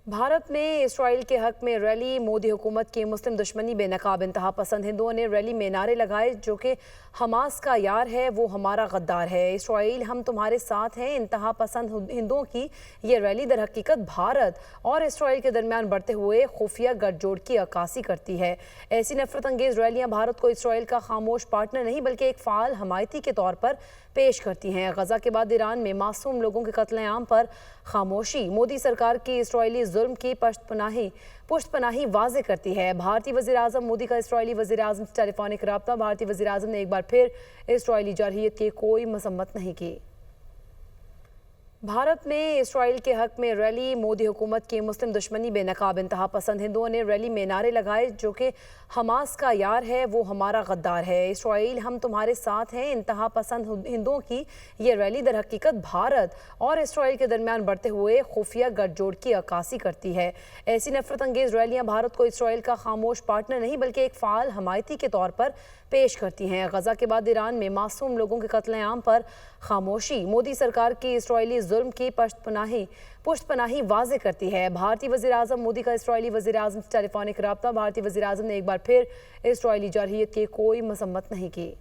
भारत में इसराइल के हक में रैली। मोदी हुकूमत की मुस्लिम दुश्मनी बेनकाब इंतहा पसंद हिंदुओं ने रैली में नारे लगाए जो कि हमास का यार है वो हमारा गद्दार है, इसराइल हम तुम्हारे साथ हैं। इंतहा पसंद हिंदुओं की ये रैली दर हकीकत भारत और इसराइल के दरमियान बढ़ते हुए खुफिया गठजोड़ की अक्कासी करती है। ऐसी नफरत अंगेज रैलियां भारत को इसराइल का खामोश पार्टनर नहीं बल्कि एक फाल हमायती के तौर पर पेश करती हैं। गजा के बाद ईरान में मासूम लोगों के कत्लेआम पर खामोशी मोदी सरकार की इसराइली जुल्म की पुष्टपनाही वाज़ेह करती है। भारतीय वज़ीर आज़म मोदी का इसराइली वज़ीर आज़म से टेलीफोनिक रब्ता। भारतीय वज़ीर आज़म ने एक बार फिर इसराइली जारहियत की कोई मसम्मत नहीं की। भारत में इसराइल के हक में रैली। मोदी हुकूमत की मुस्लिम दुश्मनी बेनकाब इंतहा पसंद हिंदुओं ने रैली में नारे लगाए जो कि हमास का यार है वो हमारा गद्दार है, इसराइल हम तुम्हारे साथ हैं। इंतहा पसंद हिंदुओं की ये रैली दर हकीकत भारत और इसराइल के दरमियान बढ़ते हुए खुफिया गठजोड़ की अक्कासी करती है। ऐसी नफरत अंगेज रैलियां भारत को इसराइल का खामोश पार्टनर नहीं बल्कि एक फाल हमायती के तौर पर पेश करती हैं। गजा के बाद ईरान में मासूम लोगों के कत्लेआम पर खामोशी मोदी सरकार की इसराइली जुल्म की पुष्टपनाही वाज़ेह करती है। भारतीय वज़ीर आज़म मोदी का इसराइली वज़ीर आज़म से टेलीफोनिक रब्ता। भारतीय वज़ीर आज़म ने एक बार फिर इसराइली जारहियत की कोई मसम्मत नहीं की।